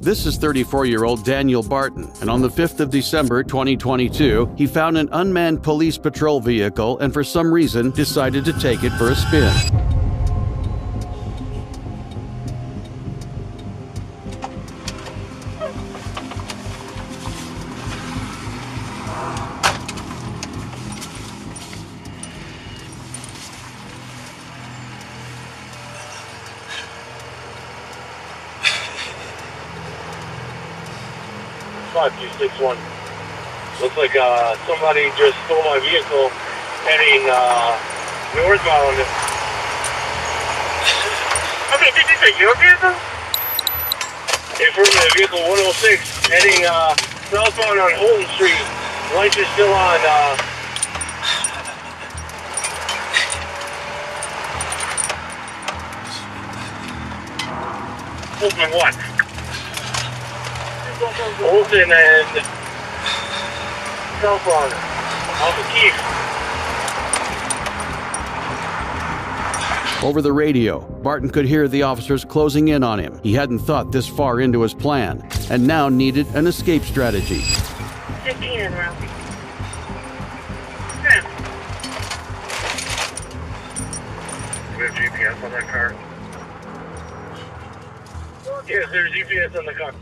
This is 34-year-old Daniel Barton, and on the 5th of December 2022, he found an unmanned police patrol vehicle and for some reason decided to take it for a spin. Looks like somebody just stole my vehicle heading northbound. Okay, did you say your vehicle? In front of the vehicle 106 heading southbound on Holton Street. Lights are still on. Holton what? Holton and cell phone off the Keith. Over the radio, Barton could hear the officers closing in on him. He hadn't thought this far into his plan, and now needed an escape strategy. 15 in round. We have GPS on that car. Yes, there's GPS on the car.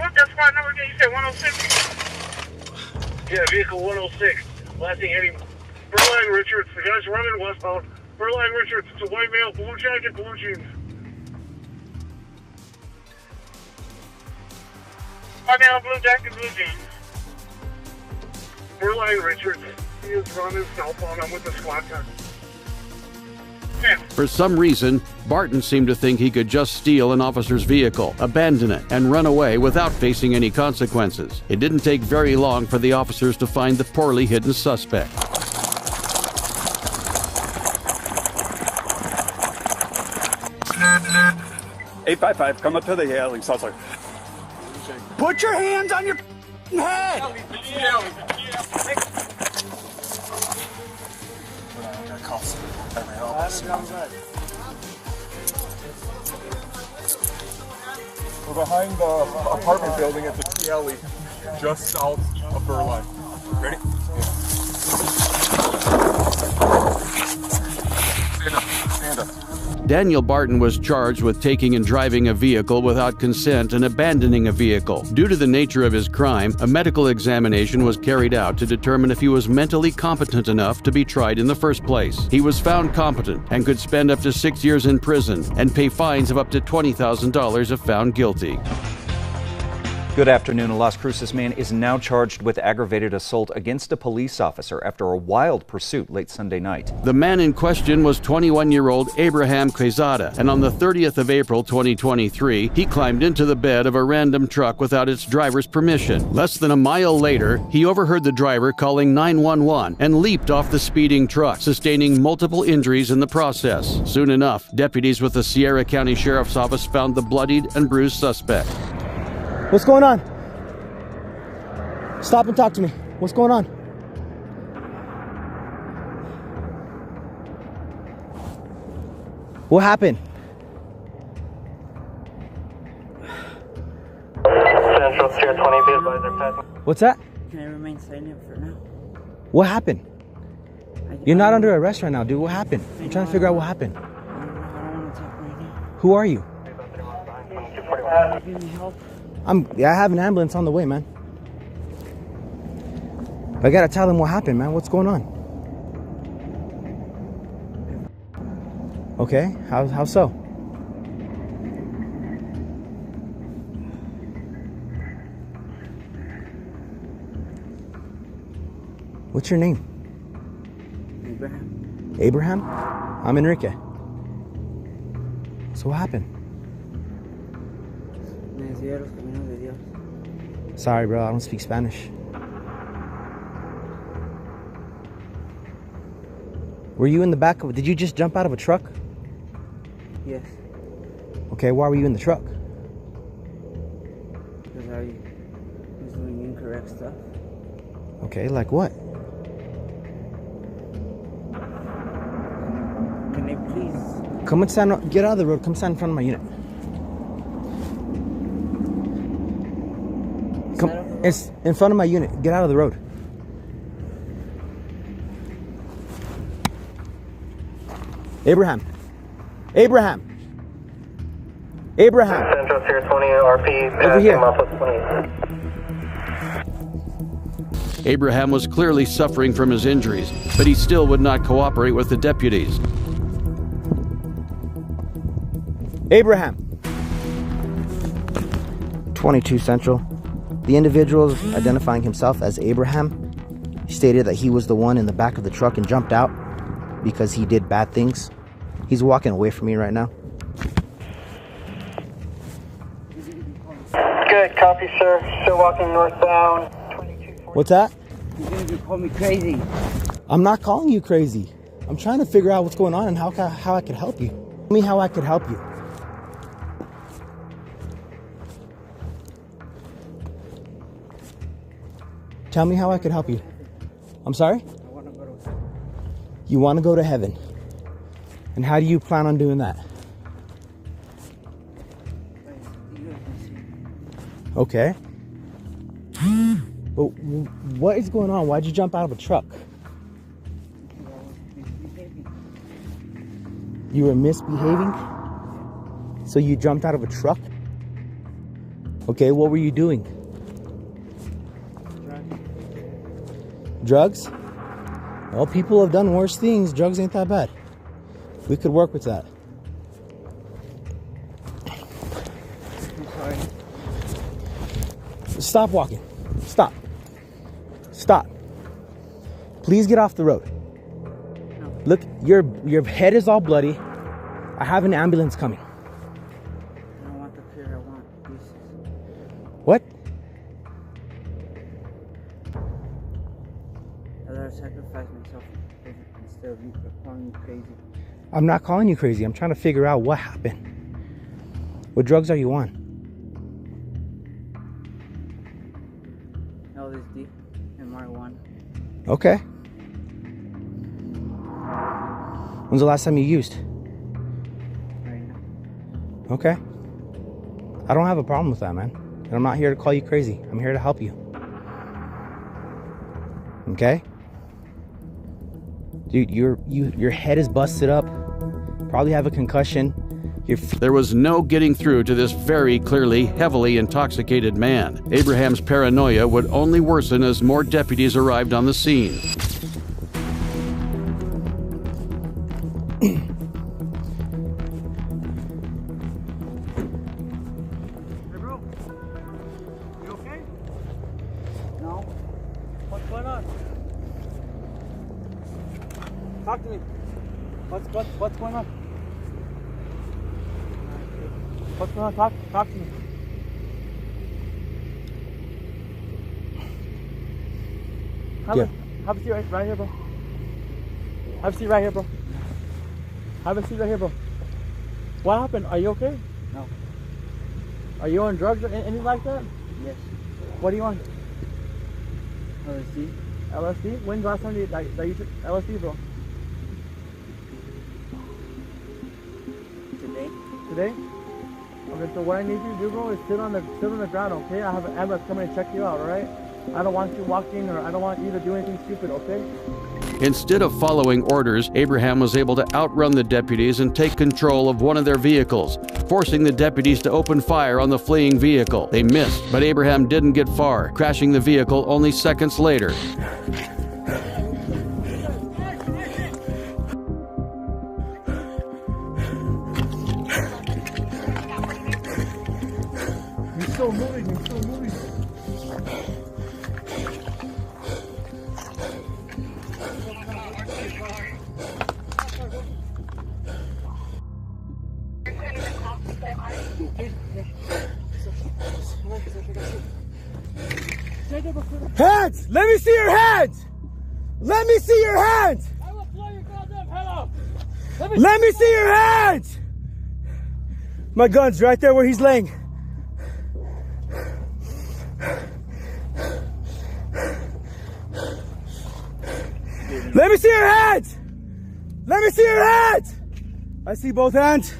What's that spot number again? You said 106? Yeah, vehicle 106. Last thing heading Berline Richards. The guy's running westbound. Berline Richards. It's a white male, blue jacket, blue jeans. White male, blue jacket, blue jeans. Berline Richards. He is running southbound. I'm with the squad car. For some reason, Barton seemed to think he could just steal an officer's vehicle, abandon it, and run away without facing any consequences. It didn't take very long for the officers to find the poorly hidden suspect. "855, come up to the alley, Southside. Put your hands on your head!" We're behind the apartment building at the T alley, just south of Berline. Ready? Stand up. Daniel Barton was charged with taking and driving a vehicle without consent and abandoning a vehicle. Due to the nature of his crime, a medical examination was carried out to determine if he was mentally competent enough to be tried in the first place. He was found competent and could spend up to 6 years in prison and pay fines of up to $20,000 if found guilty. Good afternoon. A Las Cruces man is now charged with aggravated assault against a police officer after a wild pursuit late Sunday night. The man in question was 21-year-old Abraham Quezada, and on the 30th of April 2023, he climbed into the bed of a random truck without its driver's permission. Less than a mile later, he overheard the driver calling 911 and leaped off the speeding truck, sustaining multiple injuries in the process. Soon enough, deputies with the Sierra County Sheriff's Office found the bloodied and bruised suspect. What's going on? Stop and talk to me. What's going on? What happened? Central Sierra 20, be advised they're passing. What's that? Can I remain silent for now? What happened? You're not under arrest right now, dude. What happened? I'm trying to figure out what happened. I don't want to talk right now. Who are you? Give me help. I have an ambulance on the way, man. I gotta tell them what happened, man. What's going on? Okay, how so? What's your name? Abraham. Abraham? I'm Enrique. So what happened? Sorry, bro, I don't speak Spanish. Were you in the back of... Did you just jump out of a truck? Yes. Okay, why were you in the truck? Because I was doing incorrect stuff. Okay, like what? Can I please... Come and stand... Get out of the road. Come stand in front of my unit. It's in front of my unit. Get out of the road. Abraham. Abraham. Abraham. Central Tier 20 RP. Over here. Abraham was clearly suffering from his injuries, but he still would not cooperate with the deputies. Abraham. 22 Central. The individual identifying himself as Abraham stated that he was the one in the back of the truck and jumped out because he did bad things. He's walking away from me right now. Good, copy, sir. Still walking northbound. What's that? You're gonna call me crazy. I'm not calling you crazy. I'm trying to figure out what's going on and how I could help you. Tell me how I could help you. Tell me how I could help you. I'm sorry? You want to go to heaven. And how do you plan on doing that? Okay. But what is going on? Why'd you jump out of a truck? You were misbehaving? So you jumped out of a truck? Okay, what were you doing? Drugs? Well, people have done worse things. Drugs ain't that bad. We could work with that. I'm sorry. Stop walking. Stop. Stop. Please get off the road. No. Look, your head is all bloody. I have an ambulance coming. I don't want the fear, I want Jesus. What? I'd rather sacrifice myself instead of you calling me crazy. I'm not calling you crazy. I'm trying to figure out what happened. What drugs are you on? LSD and marijuana. Okay. When's the last time you used? Right now. Okay. I don't have a problem with that, man. And I'm not here to call you crazy. I'm here to help you. Okay? Dude, your head is busted up. Probably have a concussion. There was no getting through to this very clearly heavily intoxicated man. Abraham's paranoia would only worsen as more deputies arrived on the scene. Hey, bro. You okay? No? What's going on? Talk to me. What's going on? What's going on? Talk to me. Have a seat right here, bro. Have a seat right here, bro. Have a seat right here, bro. What happened? Are you okay? No. Are you on drugs or anything like that? Yes. What are you on? LSD. LSD? When's the last time that you took LSD, bro? Today? Today? Okay, so what I need you to do, bro, is sit on the ground, okay? I have an ambulance coming to check you out, alright? I don't want you walking, or I don't want you to do anything stupid, okay? Instead of following orders, Abraham was able to outrun the deputies and take control of one of their vehicles, forcing the deputies to open fire on the fleeing vehicle. They missed, but Abraham didn't get far, crashing the vehicle only seconds later. You're still moving, you're still moving. Hands! Let me see your hands! Let me see your hands! I will blow your goddamn head off! Let me see your hands! My gun's right there where he's laying. Let me see your hands! Let me see your hands! I see both hands.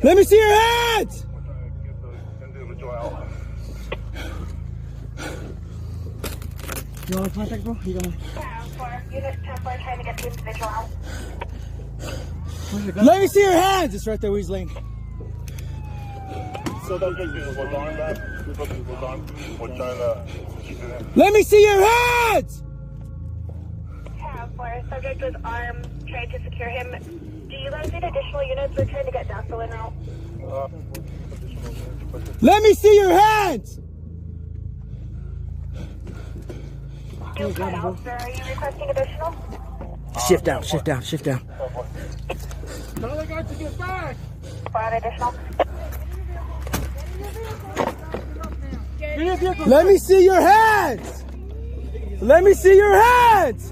Let me see your hands! You want to contact, bro? You don't. Unit 10 trying to get the individual out. Let me see your hands! It's right there where he's laying. So those people were gone back. People were gone. We're trying to. Let me see your hands! Subject with arm, trying to secure him. Do you guys need additional units? We're trying to get Dazzle out. Let me see your hands! You cut out, sir. Are you requesting additional? Shift down, shift down, shift down. Tell the guy to get back. Five additional. Let me see your hands! Let me see your hands!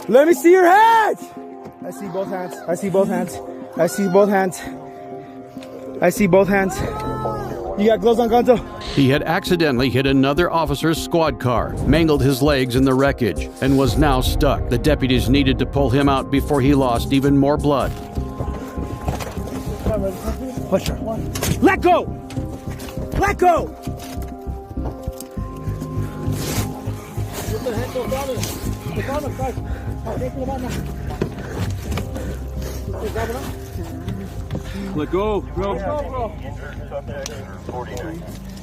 Let me see your hands! I see both hands. I see both hands. I see both hands. I see both hands. You got gloves on, Gonzo? He had accidentally hit another officer's squad car, mangled his legs in the wreckage, and was now stuck. The deputies needed to pull him out before he lost even more blood. Push her. Let go! Let go! Let go, bro.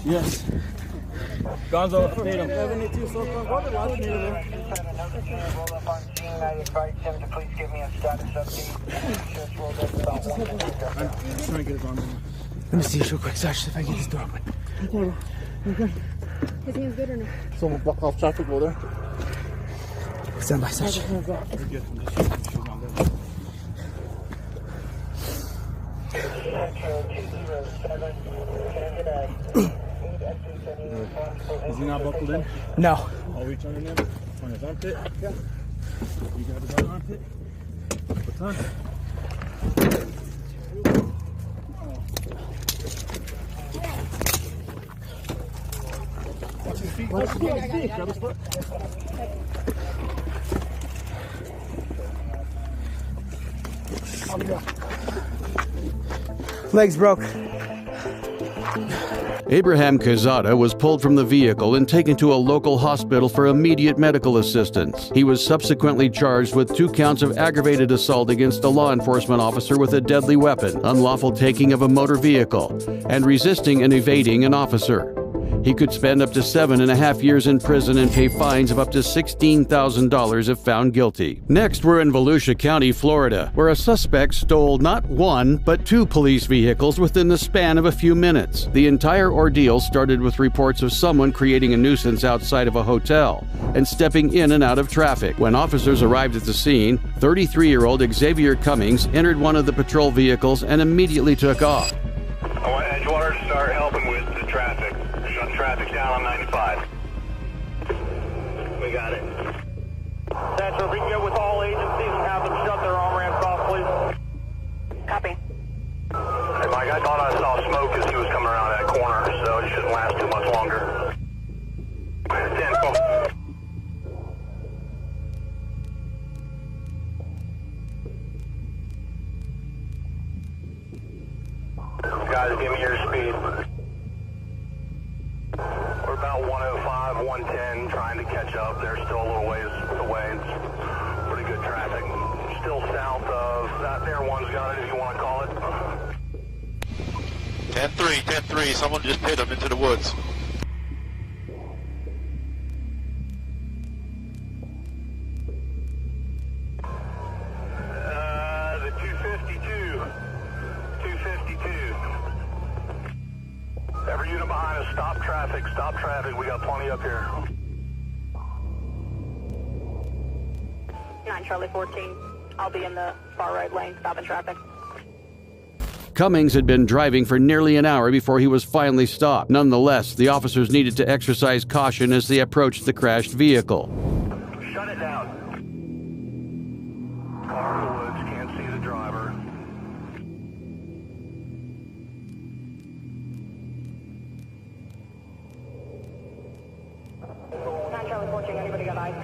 Yes. Gonzo, hit him. Please give me a status update. Just rolled up about 1 minute. Let me see this real quick, Sash, if I get this door open. His hand's good or no? Someone block off traffic over there. Stand by, Sash. Is he not buckled in? No. I'll reach under him. On his armpit. Yeah. You got his armpit. What's on? Watch his feet. Watch his feet. Grab his foot. Legs broke. Abraham Quezada was pulled from the vehicle and taken to a local hospital for immediate medical assistance. He was subsequently charged with 2 counts of aggravated assault against a law enforcement officer with a deadly weapon, unlawful taking of a motor vehicle, and resisting and evading an officer. He could spend up to 7.5 years in prison and pay fines of up to $16,000 if found guilty. Next, we're in Volusia County, Florida, where a suspect stole not 1, but 2 police vehicles within the span of a few minutes. The entire ordeal started with reports of someone creating a nuisance outside of a hotel and stepping in and out of traffic. When officers arrived at the scene, 33-year-old Xavier Cummings entered one of the patrol vehicles and immediately took off. I want Edgewater to start helping with the traffic. Shut traffic down on 95. We got it. Central, if we can get with all agencies and have them shut their on-ramps off, please. Copy. Hey, Mike, I thought I saw smoke as he was coming around that corner, so it shouldn't last too much longer. 10-4. Guys, give me your speed. We're about 105, 110, trying to catch up. They're still a little ways away. It's pretty good traffic. Still south of that there one's got it, if you want to call it. 10-3, 10-3. Someone just hit him into the woods. The 252. 252. Every unit behind us, stop traffic, stop traffic. We got plenty up here. 9 Charlie 14. I'll be in the far right lane, stopping traffic. Cummings had been driving for nearly an hour before he was finally stopped. Nonetheless, the officers needed to exercise caution as they approached the crashed vehicle. Shut it down. Car in the woods, can't see the driver. Charlie 14, anybody got eyes?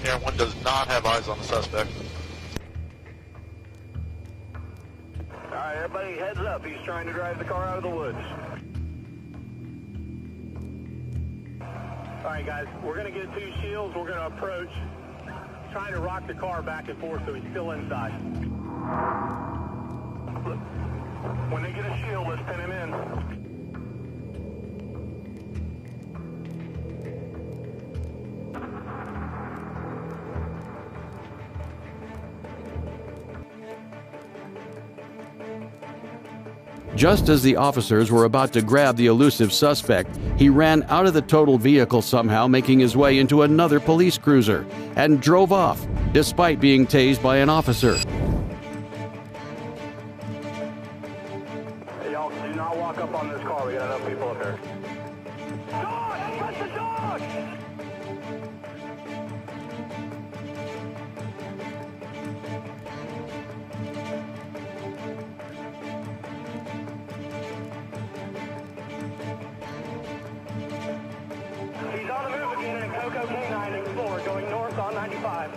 Yeah, one does not have eyes on the suspect. Everybody heads up. He's trying to drive the car out of the woods. All right, guys, we're going to get 2 shields. We're going to approach, trying to rock the car back and forth so he's still inside. When they get a shield, let's pin him in. Just as the officers were about to grab the elusive suspect, he ran out of the totaled vehicle somehow, making his way into another police cruiser, and drove off, despite being tased by an officer. Hey, y'all, do not walk up on this car. We got enough people up there. Dog! Touch the dog! He's on the move again in Coco K9 Explorer going north on 95.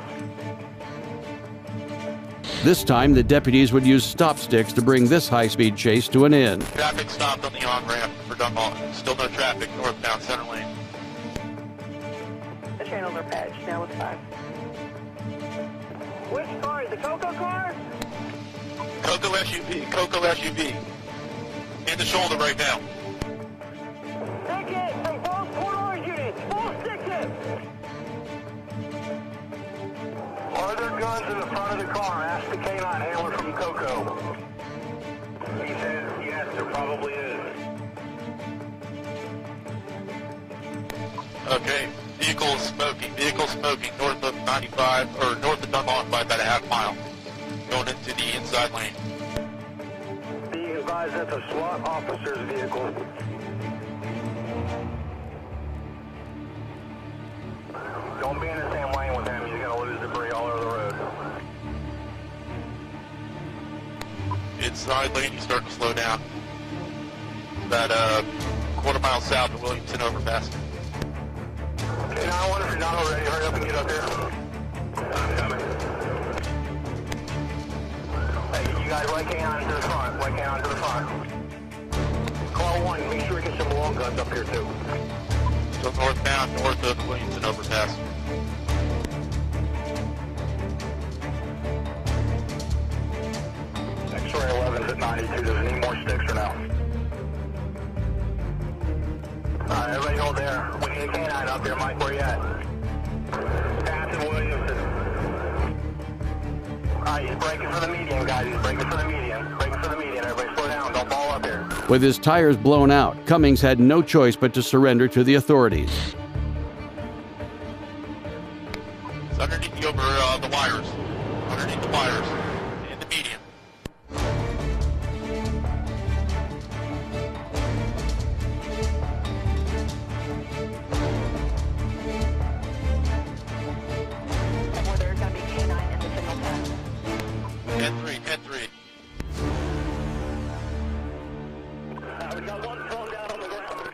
This time, the deputies would use stop sticks to bring this high-speed chase to an end. Traffic stopped on the on-ramp for Dunmore. Still no traffic northbound center lane. The channels are patched. Now it's 5. Which car? The Coco car? Coco SUV. Coco SUV. In the shoulder right now. Stick it! From both corridor units! Full stick it! Are there guns in the front of the car? Ask the K9 handler from Coco. He says yes, there probably is. Okay. Vehicle smoking. Vehicle smoking north of 95, or north of Dunmore by about a half mile. Going into the inside lane. Be advised that's a SWAT officer's vehicle. Don't be in the same lane with him. He's going to lose debris all over the road. Inside lane, he's starting to slow down. About quarter mile south of Williamson overpass. Okay, now I wonder if you're not already. Hurry up and get up here. I'm coming. Hey, you guys, right K9 to the front. Right K9 to the front. Call 1. Make sure we get some long guns up here, too. So northbound, north of Williamson overpass. X-ray 11's at 92. Does it need more sticks or no? Alright, everybody hold there. We need a K9 up here. Mike, where you at? Captain Williamson. Alright, he's breaking for the median, guys. He's breaking for the median. Breaking for the median. Everybody slow down. Don't ball up here. With his tires blown out, Cummings had no choice but to surrender to the authorities. It's underneath the wires. Underneath the wires. In the median. Or there's going to be K9 in the signal path. 10-3, 10-3. We got one thrown down on the ground.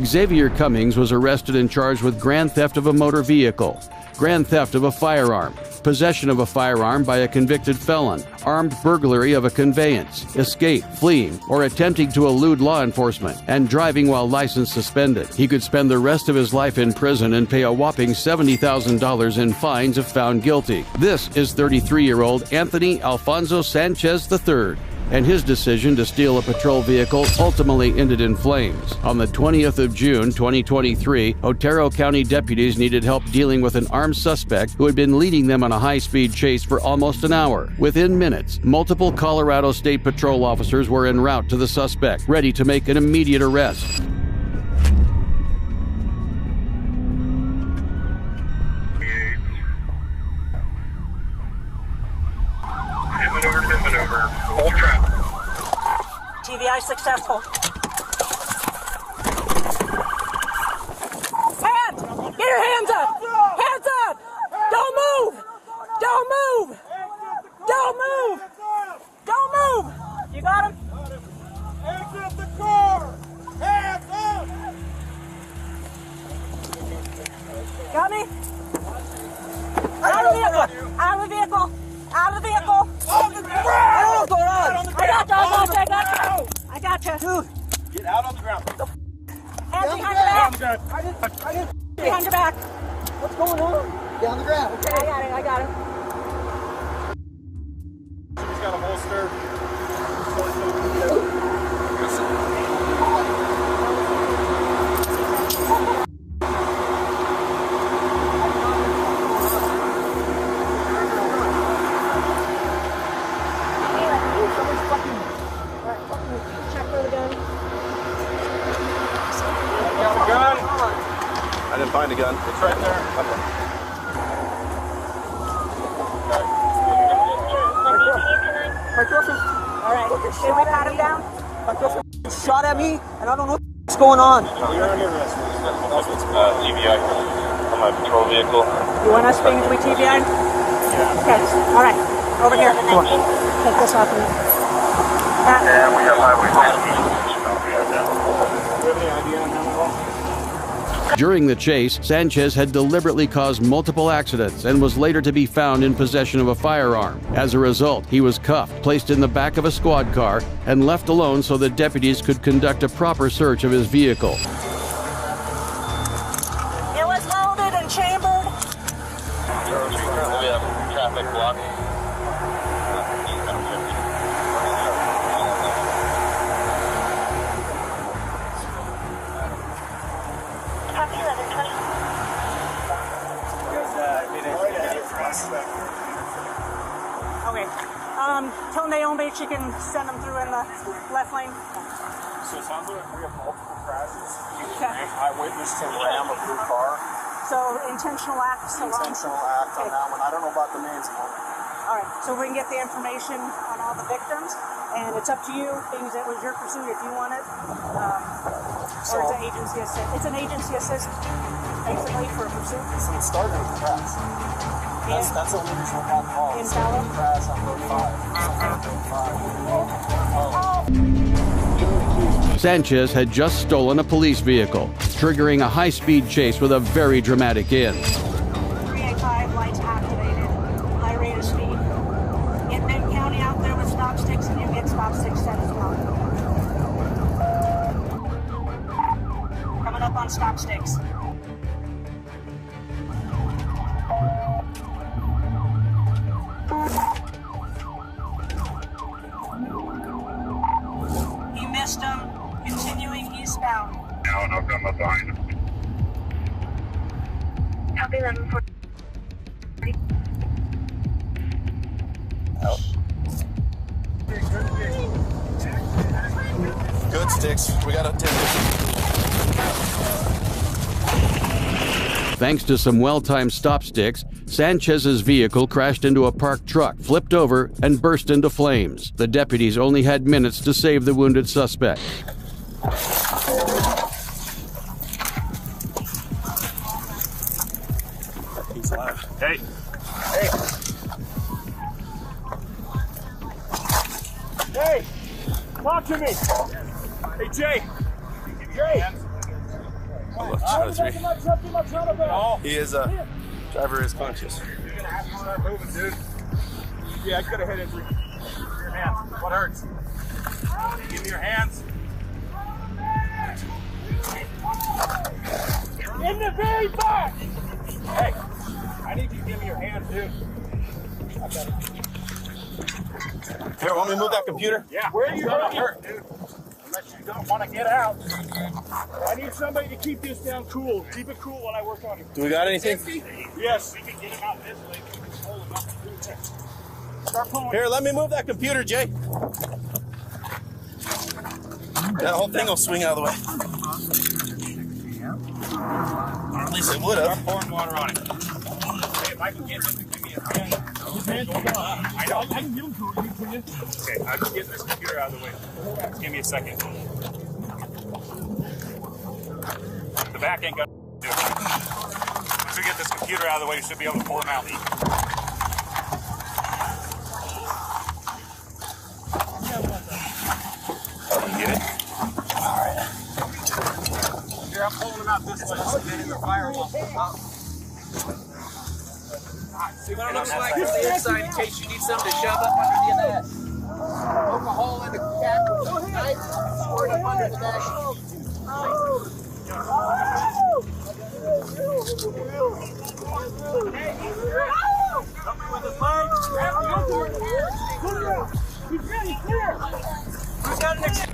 Xavier Cummings was arrested and charged with grand theft of a motor vehicle, grand theft of a firearm, possession of a firearm by a convicted felon, armed burglary of a conveyance, escape, fleeing, or attempting to elude law enforcement, and driving while license suspended. He could spend the rest of his life in prison and pay a whopping $70,000 in fines if found guilty. This is 33-year-old Anthony Alfonso Sanchez III. And his decision to steal a patrol vehicle ultimately ended in flames. On the 20th of June, 2023, Otero County deputies needed help dealing with an armed suspect who had been leading them on a high-speed chase for almost an hour. Within minutes, multiple Colorado State Patrol officers were en route to the suspect, ready to make an immediate arrest. TVI successful. Hands! Get your hands up! Hands up! Don't move! Don't move! Don't move! Don't move! You got him? Exit the car! Hands up! Got me? Out of the vehicle! Out of the vehicle! got you. I got you. Dude, get out on the ground. Hands behind your back. Behind your back. What's going on? Get on the ground. Okay, I got him. He's got a holster. Check for the gun. Got a gun. I didn't find a gun. It's right there. My girlfriend. All right. Should we pat him down? My girlfriend shot at me, and I don't know what's going on. We're under arrest. TBI. I'm a patrol vehicle. You want us being to be TBI? Yeah. Okay. All right. Over here. Come on. Take this off of me. And we have highway 19. During the chase, Sanchez had deliberately caused multiple accidents and was later to be found in possession of a firearm. As a result, he was cuffed, placed in the back of a squad car, and left alone so that deputies could conduct a proper search of his vehicle. It was loaded and chambered. We have traffic block. Okay. Tell Naomi she can send them through in the left lane. So it sounds like we have multiple crashes. Okay. I witnessed him ram a blue car. So intentional acts alone. Intentional act on that one. I don't know about the names. All right. So we can get the information on all the victims, and it's up to you. Things that was your pursuit if you want it, or it's an agency assist. It's an agency assist, basically, for a pursuit. So it started with a crash. That's the only reason I got called. In Fallon? Crash on road 5. Sanchez had just stolen a police vehicle, triggering a high-speed chase with a very dramatic end. 385 lights activated, high rate of speed. Get Benton County out there with stop sticks, and you get stop sticks set as well. Coming up on stop sticks. He missed him, continuing eastbound. Now, and I'll come up behind him. Copy 1140. Good sticks. We got a 10. Thanks to some well-timed stop sticks, Sanchez's vehicle crashed into a parked truck, flipped over, and burst into flames. The deputies only had minutes to save the wounded suspect. He's alive. Hey. Hey. Talk to me. Hey, Jay. Jay. He is driver is conscious. You're gonna have to start moving, dude. Yeah, I got a head injury. Your hands. What hurts? Give me your hands. In the very back. Hey, I need you to give me your hands, dude. I got it. Here, want me to move that computer? Yeah. Where are you hurt, dude? Unless you don't want to get out. I need somebody to keep this down cool. Keep it cool while I work on it. Do we got anything? Yes. We can get him out this way. Hold him up. Start pulling. Here, let me move that computer, Jay. That whole thing will swing out of the way. Or at least it would have. Start pouring water on it. Hey, if I can get him to give me a hand. His hands are gone. I know. I can give him to you. Okay, I'm just getting this computer out of the way. Just give me a second. The back ain't got to do it. Once we get this computer out of the way, you should be able to pull him out. Get it? Alright. Here, I'm pulling him out this way. So get in the firewall. See what it looks like from the inside in case you need something to shove up under the ass. Poke a hole in the cap with a knife, squirt up under the dash.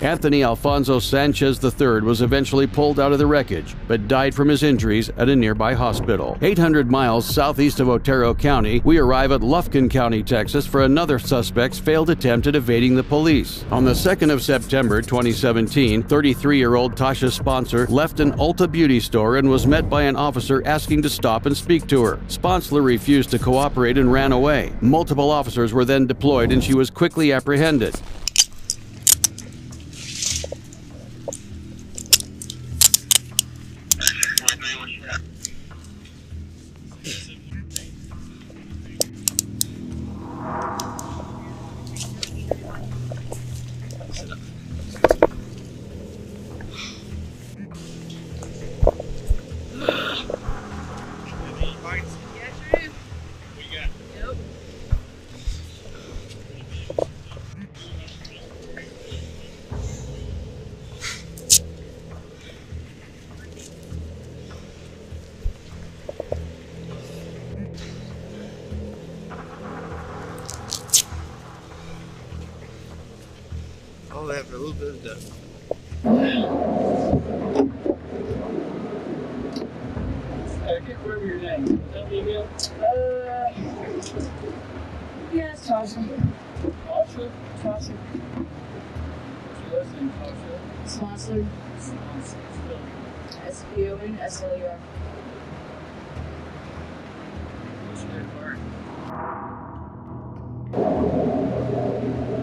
Anthony Alfonso Sanchez III was eventually pulled out of the wreckage, but died from his injuries at a nearby hospital. 800 miles southeast of Otero County, we arrive at Lufkin County, Texas, for another suspect's failed attempt at evading the police. On the 2nd of September 2017, 33-year-old Tasha Sponsler left an Ulta beauty store and was met by an officer asking to stop and speak to her. Sponsler refused to cooperate and ran away. Multiple officers were then deployed and she was quickly apprehended. All that for a little bit of dust. I can't remember your name. Tell me again. Yeah, it's Tasha. Tasha? Tasha. What's your last name, Tasha? Sponsor. Sponsor. SPONSLER. What's your date of birth?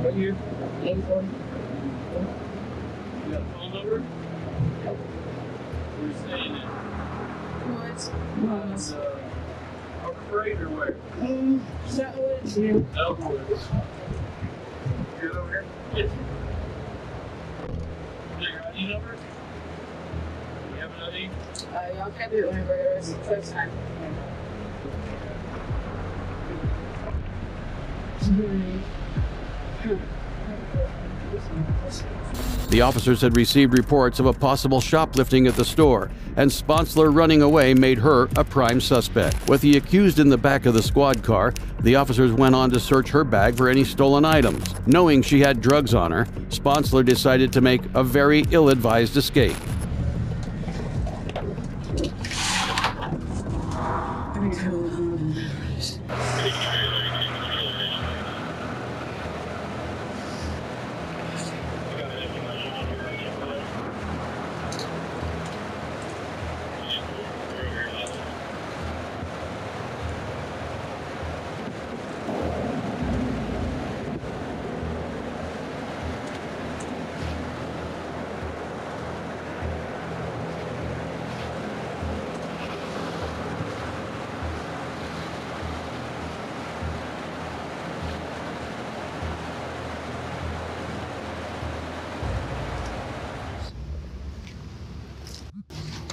What year? 84. You got a phone number? Where you staying at? What? Harbor Freight or where? Shetwoods. Yeah. Elwood. Good over here? Yes. Is that your ID number? Do you have an ID? Y'all can do it whenever it is. First time. The officers had received reports of a possible shoplifting at the store, and Sponsler running away made her a prime suspect. With the accused in the back of the squad car, the officers went on to search her bag for any stolen items. Knowing she had drugs on her, Sponsler decided to make a very ill-advised escape.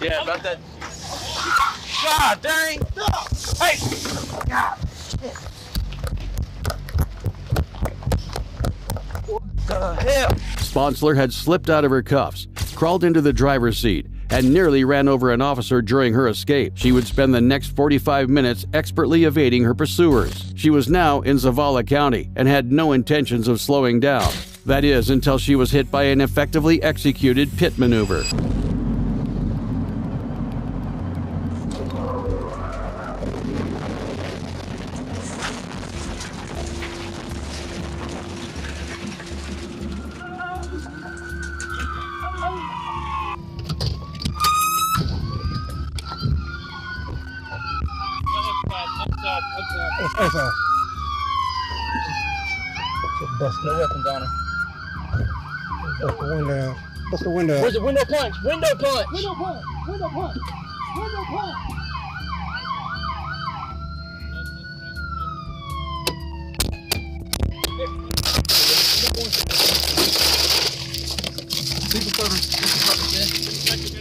Yeah, about that. God dang! Hey! God! What the hell? Sponsler had slipped out of her cuffs, crawled into the driver's seat, and nearly ran over an officer during her escape. She would spend the next 45 minutes expertly evading her pursuers. She was now in Zavala County and had no intentions of slowing down. That is, until she was hit by an effectively executed pit maneuver. Bust no weapons on her. Bust the window. Bust the window. Where's the window punch? Window punch! Window punch! Window punch! Window punch!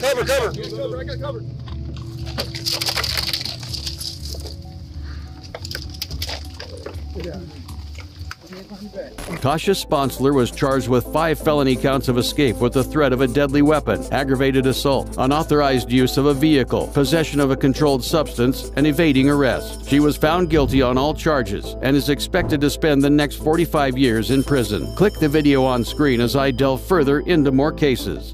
Cover, cover! I got covered. Yeah. Tasha Sponsler was charged with 5 felony counts of escape with the threat of a deadly weapon, aggravated assault, unauthorized use of a vehicle, possession of a controlled substance, and evading arrest. She was found guilty on all charges and is expected to spend the next 45 years in prison. Click the video on screen as I delve further into more cases.